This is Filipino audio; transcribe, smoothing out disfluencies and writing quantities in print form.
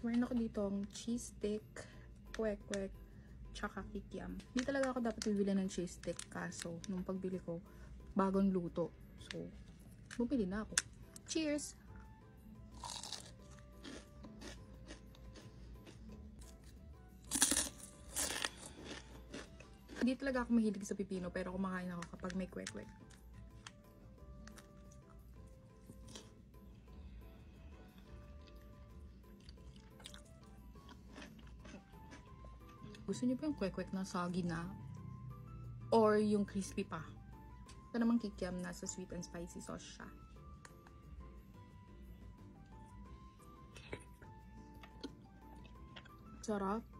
Meron ako dito ang cheese stick, kwek-kwek, tsaka kikiam. Hindi talaga ako dapat bibili ng cheese stick, kaso nung pagbili ko, bagong luto. So, bumili na ako. Cheers! Hindi talaga ako mahilig sa pipino, pero kumakain ako kapag may kwek-kwek. Gusto niyo pa yung kwek-kwek na soggy na? Or yung crispy pa? Ito namang kikiam, nasa sweet and spicy sauce siya. Sarap.